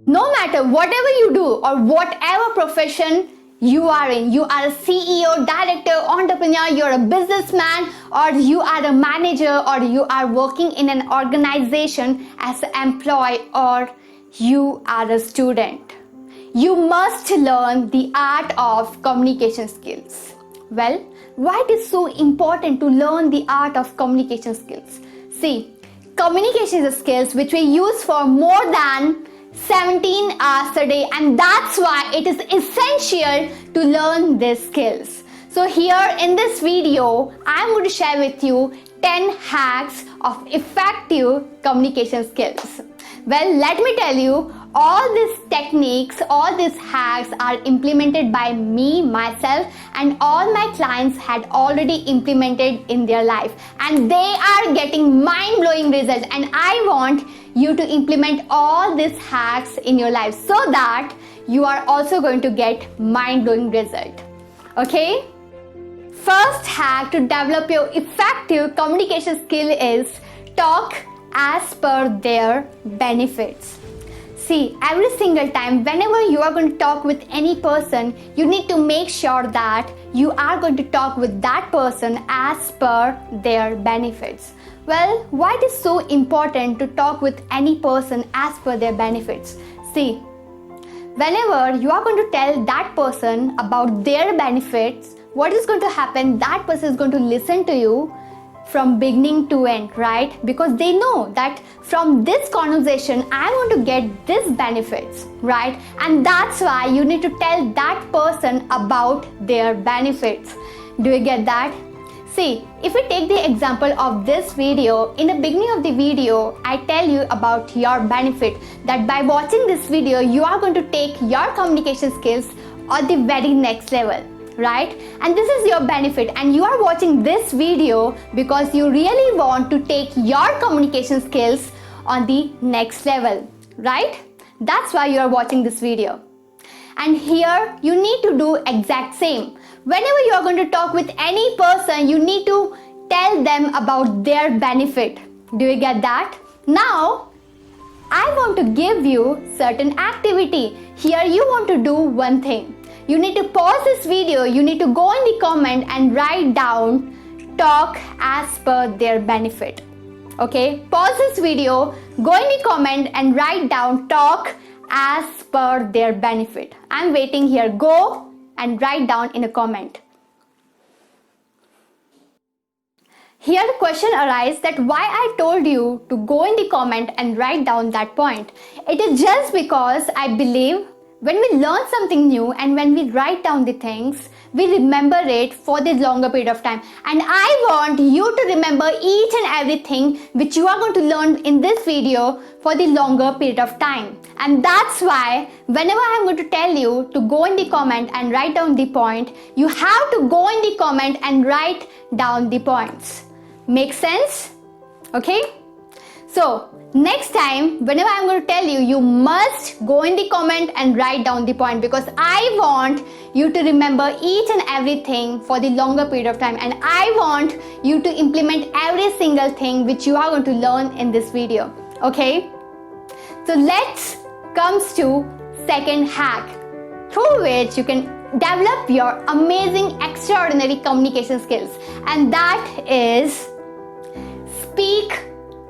No matter whatever you do or whatever profession you are in, you are a CEO, director, entrepreneur, you're a businessman, or you are a manager, or you are working in an organization as an employee, or you are a student, you must learn the art of communication skills. Well, why it is so important to learn the art of communication skills? See, communication is a skills which we use for more than 17 hours a day, and that's why it is essential to learn these skills. So here in this video, I'm going to share with you 10 hacks of effective communication skills. Well, let me tell you, all these techniques, all these hacks are implemented by me, myself, and all my clients had already implemented in their life, and they are getting mind-blowing results, and I want you to implement all these hacks in your life so that you are also going to get mind-blowing result. Okay? First hack to develop your effective communication skill is talk as per their benefits. See, every single time, whenever you are going to talk with any person, you need to make sure that you are going to talk with that person as per their benefits. Well, why it is so important to talk with any person as per their benefits? See, whenever you are going to tell that person about their benefits, what is going to happen? That person is going to listen to you from beginning to end, right? Because they know that from this conversation I want to get this benefits, right? And that's why you need to tell that person about their benefits. Do you get that? See, if we take the example of this video, in the beginning of the video I tell you about your benefit, that by watching this video you are going to take your communication skills at the very next level, right? And this is your benefit, and you are watching this video because you really want to take your communication skills on the next level, right? That's why you are watching this video. And here you need to do exact same. Whenever you are going to talk with any person, you need to tell them about their benefit. Do you get that? Now I want to give you certain activity. Here you want to do one thing. You need to pause this video, you need to go in the comment and write down talk as per their benefit. Okay, pause this video, go in the comment and write down talk as per their benefit. I'm waiting here. Go and write down in a comment. Here the question arises that why I told you to go in the comment and write down that point. It is just because I believe when we learn something new and when we write down the things, we remember it for this longer period of time. And I want you to remember each and everything which you are going to learn in this video for the longer period of time. And that's why whenever I'm going to tell you to go in the comment and write down the point, you have to go in the comment and write down the points. Make sense? Okay? So, next time, whenever I'm going to tell you, you must go in the comment and write down the point, because I want you to remember each and everything for the longer period of time, and I want you to implement every single thing which you are going to learn in this video. Okay? So let's comes to second hack through which you can develop your amazing, extraordinary communication skills, and that is speak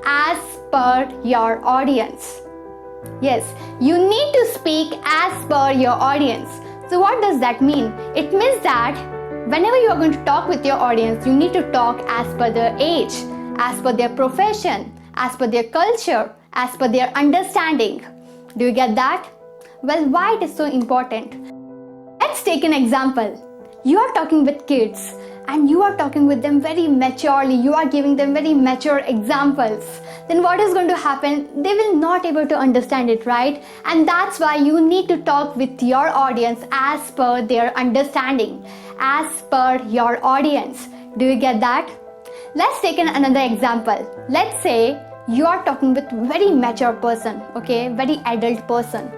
as per your audience. Yes, you need to speak as per your audience. So what does that mean? It means that whenever you are going to talk with your audience, you need to talk as per their age, as per their profession, as per their culture, as per their understanding. Do you get that? Well, why it is so important? Let's take an example. You are talking with kids and you are talking with them very maturely, you are giving them very mature examples. Then what is going to happen? They will not able to understand it, right? And that's why you need to talk with your audience as per their understanding, as per your audience. Do you get that? Let's take another example. Let's say you are talking with very mature person, okay, very adult person,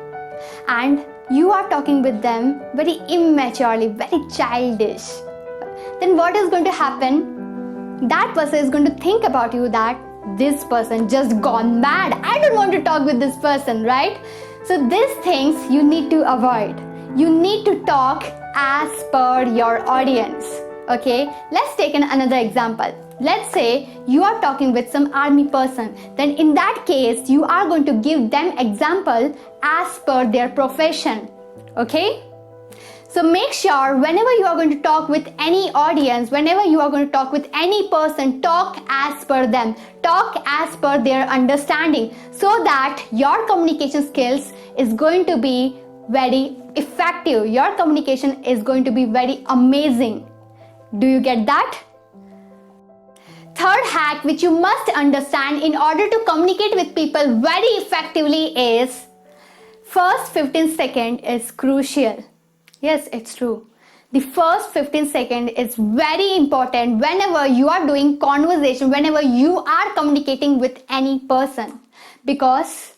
and you are talking with them very immaturely, very childish. Then what is going to happen? That person is going to think about you that this person just gone mad. I don't want to talk with this person, right? So these things you need to avoid. You need to talk as per your audience. Okay, let's take another example. Let's say you are talking with some army person. Then in that case, you are going to give them example as per their profession. Okay? So make sure whenever you are going to talk with any audience, whenever you are going to talk with any person, talk as per them. Talk as per their understanding, so that your communication skills is going to be very effective. Your communication is going to be very amazing. Do you get that? Third hack which you must understand in order to communicate with people very effectively is first 15 seconds is crucial. Yes, it's true. The first 15 seconds is very important whenever you are doing conversation, whenever you are communicating with any person. Because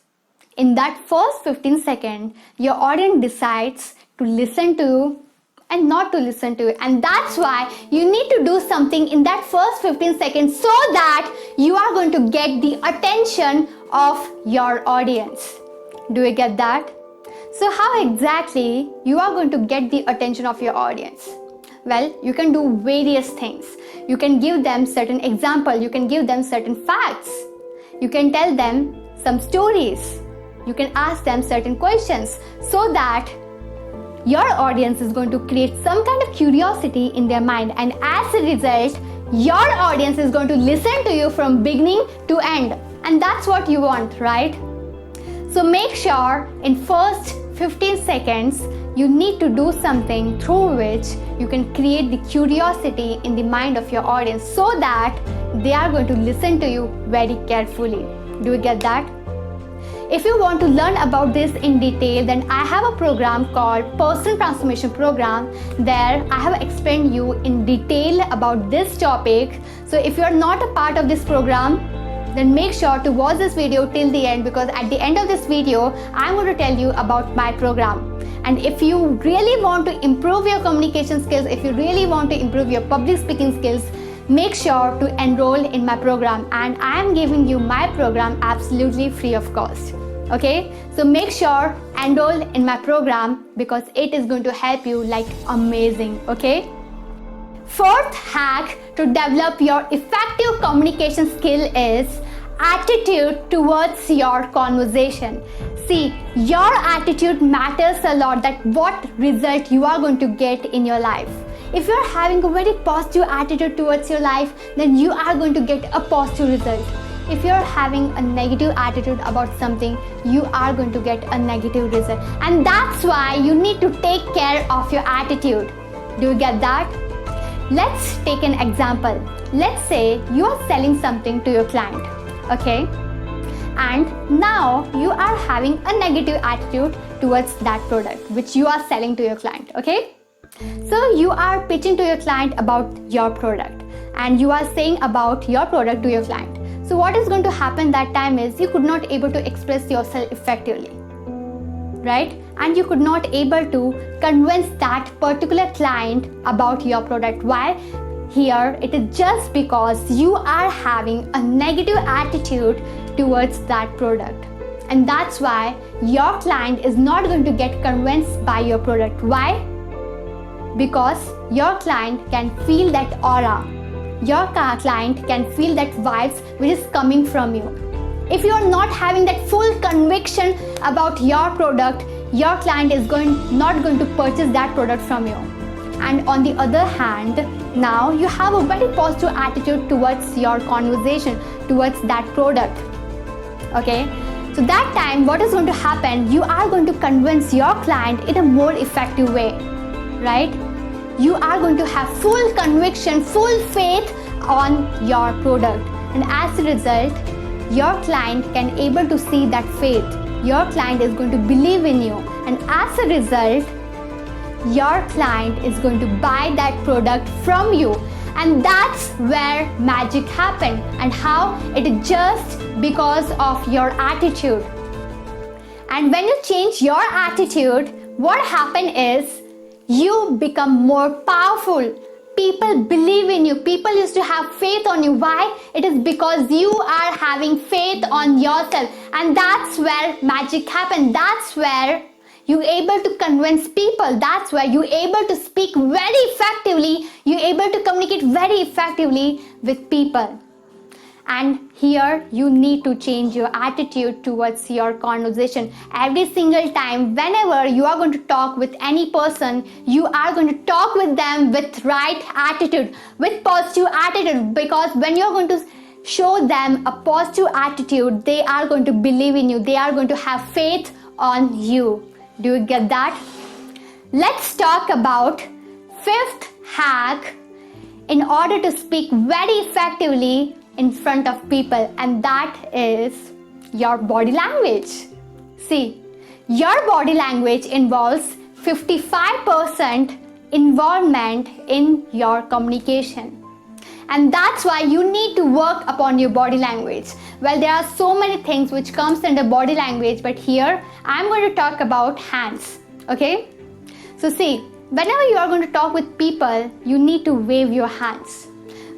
in that first 15 seconds, your audience decides to listen to you and not to listen to you. And that's why you need to do something in that first 15 seconds so that you are going to get the attention of your audience. Do you get that? So how exactly you are going to get the attention of your audience? Well, you can do various things. You can give them certain example. You can give them certain facts. You can tell them some stories. You can ask them certain questions so that your audience is going to create some kind of curiosity in their mind, and as a result, your audience is going to listen to you from beginning to end, and that's what you want, right? So make sure in first 15 seconds you need to do something through which you can create the curiosity in the mind of your audience so that they are going to listen to you very carefully. Do you get that? If you want to learn about this in detail, then I have a program called Personal Transformation Program. There I have explained you in detail about this topic. So if you are not a part of this program, then make sure to watch this video till the end, because at the end of this video, I'm going to tell you about my program. And if you really want to improve your communication skills, if you really want to improve your public speaking skills, make sure to enroll in my program, and I am giving you my program absolutely free of cost. Okay, so make sure enroll in my program because it is going to help you like amazing. Okay, fourth hack to develop your effective communication skill is attitude towards your conversation. See, your attitude matters a lot, that what result you are going to get in your life. If you are having a very positive attitude towards your life, then you are going to get a positive result. If you are having a negative attitude about something, you are going to get a negative result. And that's why you need to take care of your attitude. Do you get that? Let's take an example. Let's say you are selling something to your client, okay? And now you are having a negative attitude towards that product which you are selling to your client, okay? So you are pitching to your client about your product and you are saying about your product to your client. So what is going to happen that time is you could not able to express yourself effectively, right? And you could not able to convince that particular client about your product. Why? Here it is just because you are having a negative attitude towards that product, and that's why your client is not going to get convinced by your product. Why? Because your client can feel that aura. Your client can feel that vibes which is coming from you. If you are not having that full conviction about your product, your client is not going to purchase that product from you. And on the other hand, now you have a very positive attitude towards your conversation, towards that product. Okay, so that time what is going to happen, you are going to convince your client in a more effective way, right? You are going to have full conviction, full faith on your product, and as a result, your client can able to see that faith. Your client is going to believe in you, and as a result, your client is going to buy that product from you. And that's where magic happened, and how it is just because of your attitude. And when you change your attitude, what happens is you become more powerful people believe in you. People used to have faith on you. Why? It is because you are having faith on yourself. And that's where magic happens. That's where you're able to convince people. That's where you're able to speak very effectively. You're able to communicate very effectively with people. And here you need to change your attitude towards your conversation. Every single time, whenever you are going to talk with any person, you are going to talk with them with right attitude, with positive attitude, because when you're going to show them a positive attitude, they are going to believe in you. They are going to have faith on you. Do you get that? Let's talk about fifth hack in order to speak very effectively in front of people, and that is your body language. See, your body language involves 55% involvement in your communication, and that's why you need to work upon your body language. Well, there are so many things which comes under body language, but here I'm going to talk about hands. Okay, so see, whenever you are going to talk with people, you need to wave your hands.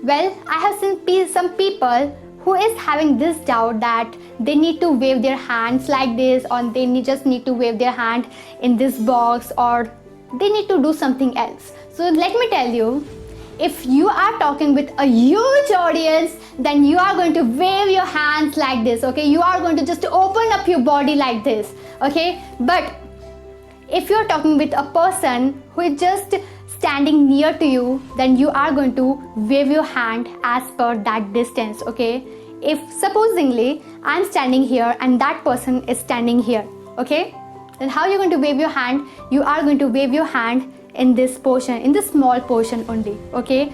Well, I have seen some people who is having this doubt that they need to wave their hands like this, or they just need to wave their hand in this box, or they need to do something else. So let me tell you, if you are talking with a huge audience, then you are going to wave your hands like this, okay? You are going to just open up your body like this, okay? But if you're talking with a person who is just standing near to you, then you are going to wave your hand as per that distance, okay? If supposingly I'm standing here and that person is standing here, okay? Then how you're going to wave your hand? You are going to wave your hand in this portion, in this small portion only, okay?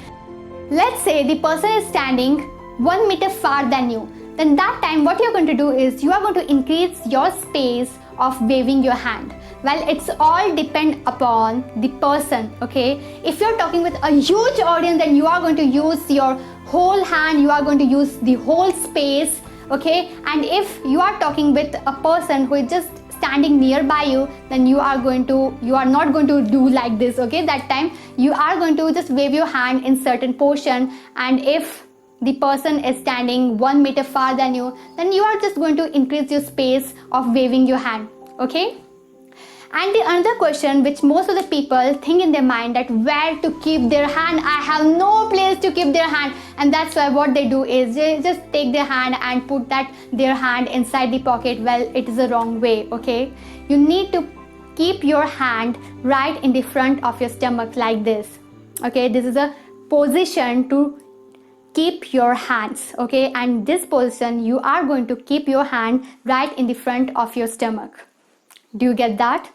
Let's say the person is standing 1 meter far than you. Then that time what you're going to do is you are going to increase your space of waving your hand. Well, it's all depend upon the person, okay? If you're talking with a huge audience, then you are going to use your whole hand, you are going to use the whole space, okay? And if you are talking with a person who is just standing nearby you, then you are not going to do like this, okay? That time you are going to just wave your hand in certain portion, and if the person is standing 1 meter far than you, then you are just going to increase your space of waving your hand, okay? And the another question which most of the people think in their mind, that where to keep their hand. I have no place to keep their hand, and that's why what they do is they just take their hand and put their hand inside the pocket. Well, it is the wrong way, okay? You need to keep your hand right in the front of your stomach like this, okay? This is a position to keep your hands, okay? And this position, you are going to keep your hand right in the front of your stomach. Do you get that?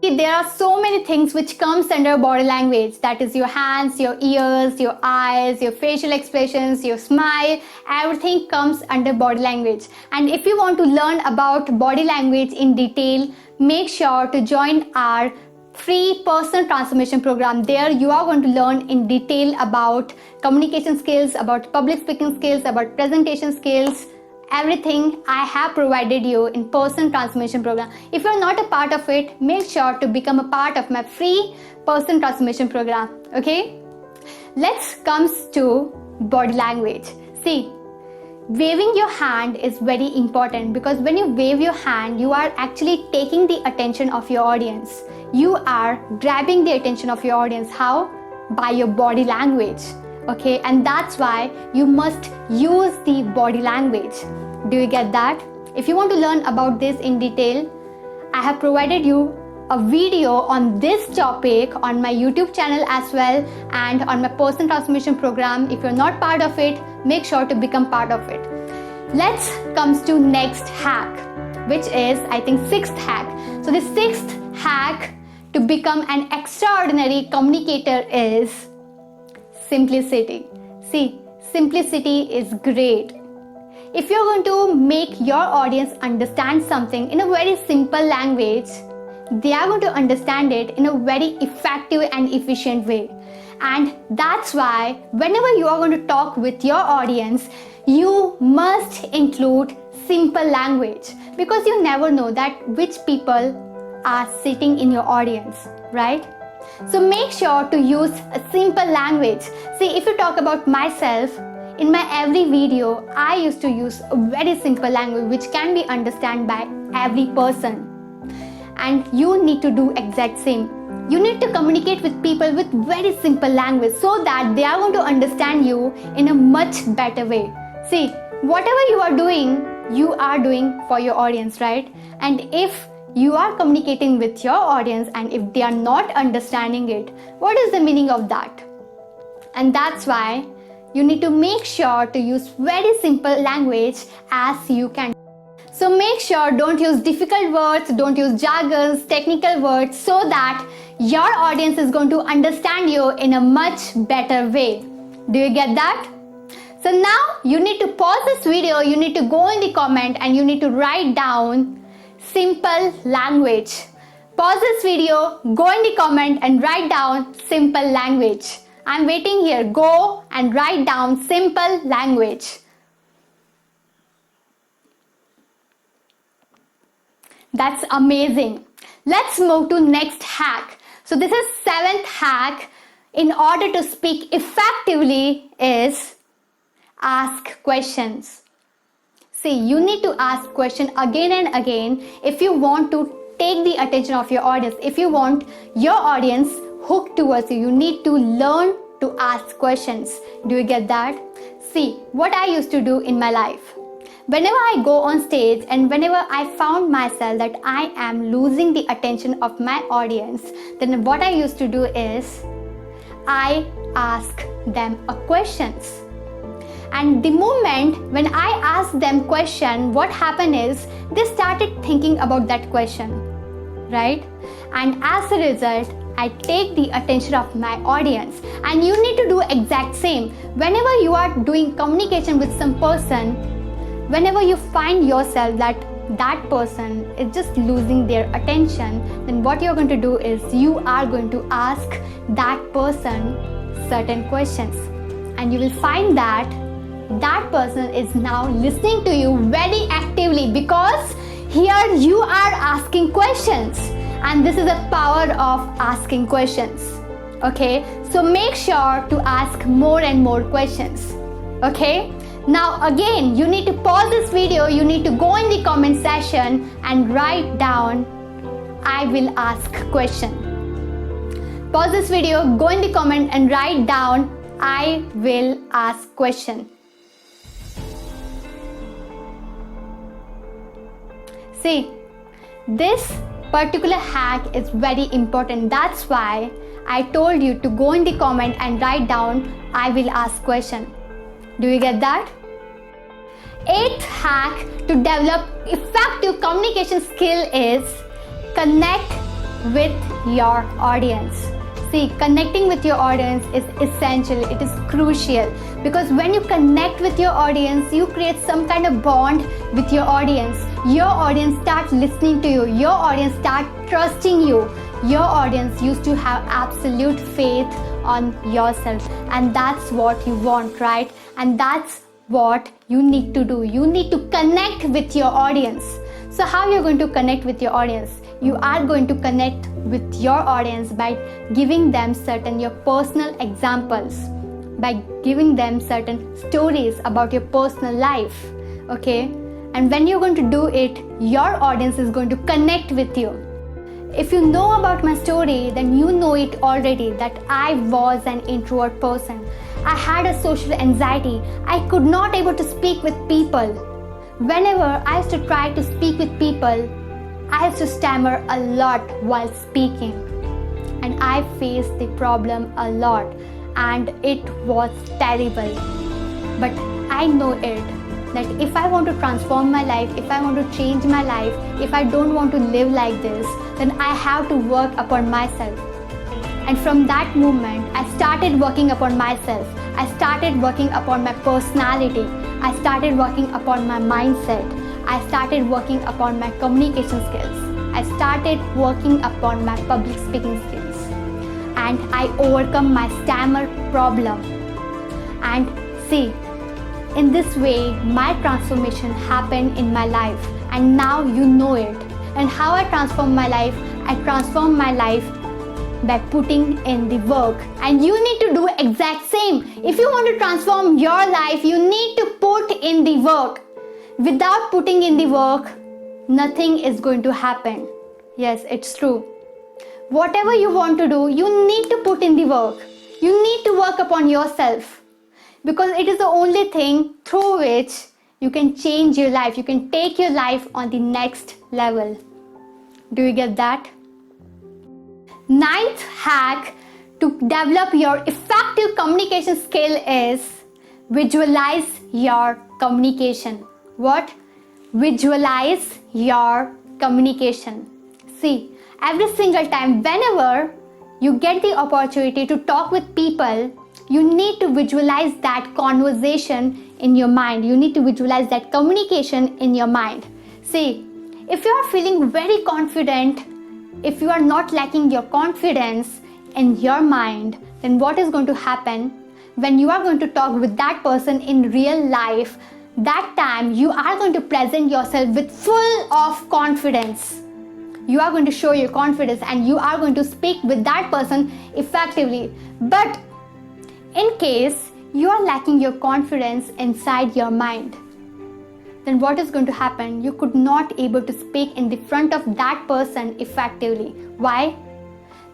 There are so many things which comes under body language. That is your hands, your ears, your eyes, your facial expressions, your smile. Everything comes under body language. And if you want to learn about body language in detail, make sure to join our free personal transformation program. There you are going to learn in detail about communication skills, about public speaking skills, about presentation skills. Everything I have provided you in personal transformation program. If you're not a part of it, make sure to become a part of my free personal transformation program, okay? Let's comes to body language. See, waving your hand is very important, because when you wave your hand, you are actually taking the attention of your audience. You are grabbing the attention of your audience. How? By your body language, okay? And that's why you must use the body language. Do you get that? If you want to learn about this in detail, I have provided you a video on this topic on my YouTube channel as well, and on my personal transformation program. If you're not part of it, make sure to become part of it. Let's comes to next hack, which is, I think, sixth hack. So the sixth hack to become an extraordinary communicator is simplicity. See, simplicity is great. If you're going to make your audience understand something in a very simple language, they are going to understand it in a very effective and efficient way. And that's why whenever you are going to talk with your audience, you must include simple language, because you never know that which people are sitting in your audience, right? So make sure to use a simple language. See, if you talk about myself, in my every video, I used to use a very simple language which can be understood by every person. And you need to do exact same. You need to communicate with people with very simple language so that they are going to understand you in a much better way. See, whatever you are doing for your audience, right? And if you are communicating with your audience and if they are not understanding it, what is the meaning of that? And that's why you need to make sure to use very simple language as you can. So make sure don't use difficult words, don't use jargons, technical words, so that your audience is going to understand you in a much better way. Do you get that? So now you need to pause this video, you need to go in the comment and you need to write down simple language. Pause this video, go in the comment and write down simple language. I'm waiting here. Go and write down simple language. That's amazing. Let's move to next hack. So this is 7th hack in order to speak effectively is ask questions. See, you need to ask questions again and again if you want to take the attention of your audience. If you want your audience hooked towards you, you need to learn to ask questions. Do you get that? See, what I used to do in my life. Whenever I go on stage and whenever I found myself that I am losing the attention of my audience, then what I used to do is I ask them a questions. And the moment when I asked them question, what happened is they started thinking about that question, right? And as a result, I take the attention of my audience. And you need to do exact same. Whenever you are doing communication with some person, whenever you find yourself that that person is just losing their attention, then what you're going to do is you are going to ask that person certain questions. And you will find that that person is now listening to you very actively because here you are asking questions. And this is the power of asking questions. Okay, so make sure to ask more and more questions. Okay, now again, you need to pause this video, you need to go in the comment section and write down, I will ask question. Pause this video, go in the comment and write down, I will ask question. See, this particular hack is very important. That's why I told you to go in the comment and write down, I will ask question. Do you get that? 8th hack to develop effective communication skill is connect with your audience. See, connecting with your audience is essential, it is crucial, because when you connect with your audience, you create some kind of bond with your audience. Your audience starts listening to you, your audience starts trusting you, your audience used to have absolute faith on yourself, and that's what you want, right? And that's what you need to do. You need to connect with your audience. So how you're going to connect with your audience? You are going to connect with your audience by giving them certain your personal examples, by giving them certain stories about your personal life. Okay, and when you're going to do it, your audience is going to connect with you. If you know about my story, then you know it already that I was an introvert person. I had a social anxiety. I could not able to speak with people. Whenever I used to try to speak with people, I used to stammer a lot while speaking, and I faced the problem a lot, and it was terrible. But I know it that if I want to transform my life, if I want to change my life, if I don't want to live like this, then I have to work upon myself. And from that moment, I started working upon myself. I started working upon my personality. I started working upon my mindset. I started working upon my communication skills. I started working upon my public speaking skills. And I overcome my stammer problem. And see, in this way, my transformation happened in my life. And now you know it. And how I transform my life? I transform my life by putting in the work, and you need to do exact same. If you want to transform your life, you need to put in the work. Without putting in the work, nothing is going to happen. Yes, it's true. Whatever you want to do, you need to put in the work. You need to work upon yourself, because it is the only thing through which you can change your life. You can take your life on the next level. Do you get that? Ninth hack to develop your effective communication skill is visualize your communication. What? Visualize your communication. See, every single time, whenever you get the opportunity to talk with people, you need to visualize that conversation in your mind. You need to visualize that communication in your mind. See, if you are feeling very confident, if you are not lacking your confidence in your mind, then what is going to happen when you are going to talk with that person in real life? That time you are going to present yourself with full of confidence. You are going to show your confidence and you are going to speak with that person effectively. But in case you are lacking your confidence inside your mind, then what is going to happen? You could not able to speak in the front of that person effectively. Why?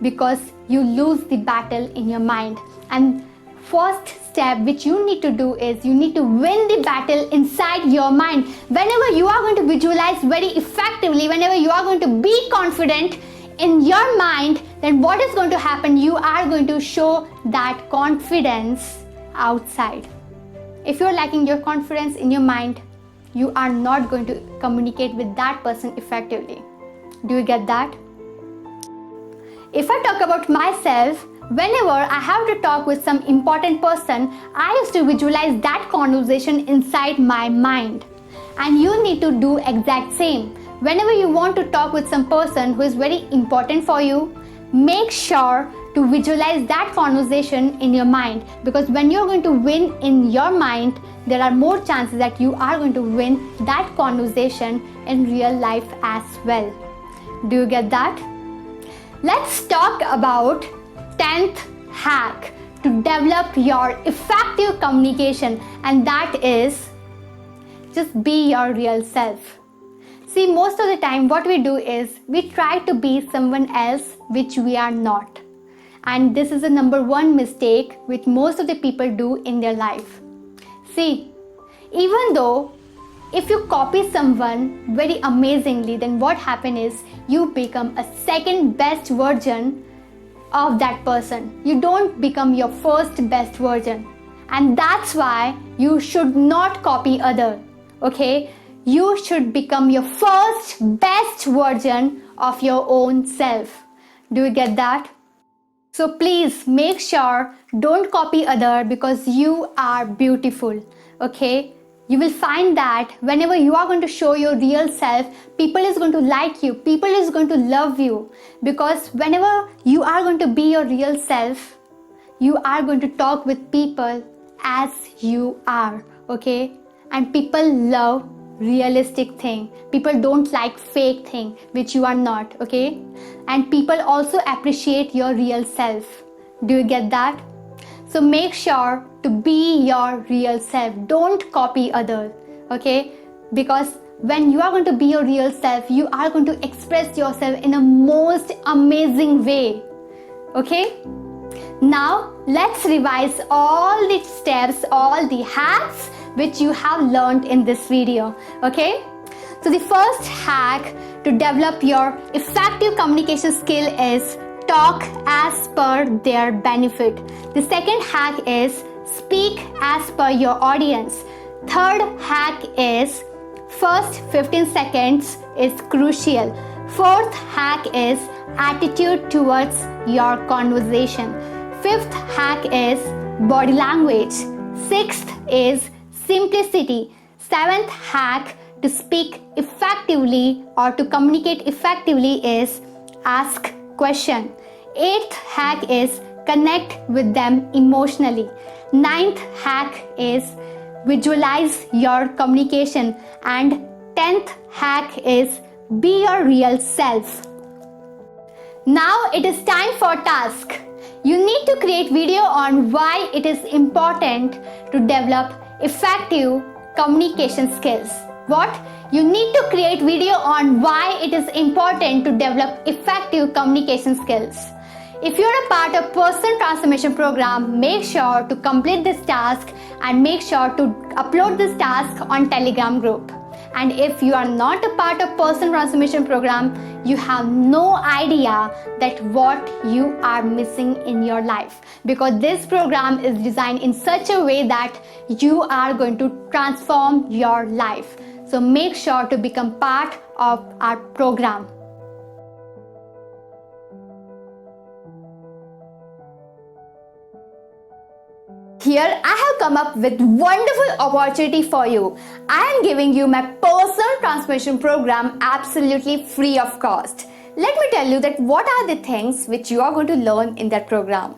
Because you lose the battle in your mind. And first step which you need to do is you need to win the battle inside your mind. Whenever you are going to visualize very effectively, whenever you are going to be confident in your mind, then what is going to happen? You are going to show that confidence outside. If you are lacking your confidence in your mind, you are not going to communicate with that person effectively. Do you get that? If I talk about myself, whenever I have to talk with some important person, I used to visualize that conversation inside my mind. And you need to do exact same. Whenever you want to talk with some person who is very important for you, make sure to visualize that conversation in your mind, because when you're going to win in your mind, there are more chances that you are going to win that conversation in real life as well. Do you get that? Let's talk about 10th hack to develop your effective communication, and that is just be your real self. See, most of the time what we do is we try to be someone else which we are not. And this is the number one mistake which most of the people do in their life. See, even though if you copy someone very amazingly, then what happens is you become a second best version of that person. You don't become your first best version. And that's why you should not copy other. Okay? You should become your first best version of your own self. Do you get that? So please make sure don't copy other, because you are beautiful. Okay? You will find that whenever you are going to show your real self, people is going to like you. People is going to love you. Because whenever you are going to be your real self, you are going to talk with people as you are. Okay? And people love realistic thing. People don't like fake thing which you are not. Okay? And people also appreciate your real self. Do you get that? So make sure to be your real self. Don't copy others. Okay? Because when you are going to be your real self, you are going to express yourself in a most amazing way. Okay? Now let's revise all the steps, all the hacks which you have learned in this video. Okay? So the first hack to develop your effective communication skill is talk as per their benefit. The second hack is speak as per your audience. Third hack is first 15 seconds is crucial. Fourth hack is attitude towards your conversation. Fifth hack is body language. Sixth is simplicity. Seventh hack to speak effectively or to communicate effectively is ask question. Eighth hack is connect with them emotionally. Ninth hack is visualize your communication. And 10th hack is be your real self. Now it is time for task. You need to create video on why it is important to develop effective communication skills. What? You need to create video on why it is important to develop effective communication skills. If you're a part of Personal Transformation Program, make sure to complete this task and make sure to upload this task on Telegram group. And if you are not a part of Personal Transformation Program, you have no idea that what you are missing in your life, because this program is designed in such a way that you are going to transform your life. So make sure to become part of our program. Here I have come up with wonderful opportunity for you. I am giving you my personal transformation program absolutely free of cost. Let me tell you that what are the things which you are going to learn in that program.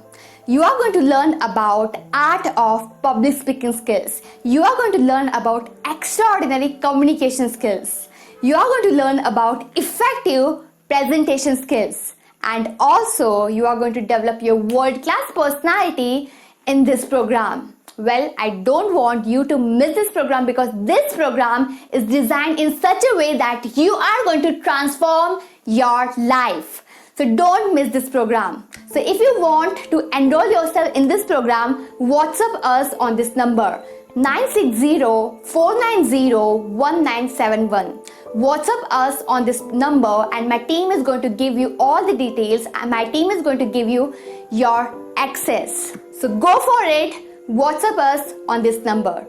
You are going to learn about art of public speaking skills. You are going to learn about extraordinary communication skills. You are going to learn about effective presentation skills. And also you are going to develop your world-class personality in this program. Well, I don't want you to miss this program, because this program is designed in such a way that you are going to transform your life. So don't miss this program. So if you want to enroll yourself in this program, WhatsApp us on this number 960-490-1971. WhatsApp us on this number and my team is going to give you all the details and my team is going to give you your access. So go for it. WhatsApp us on this number.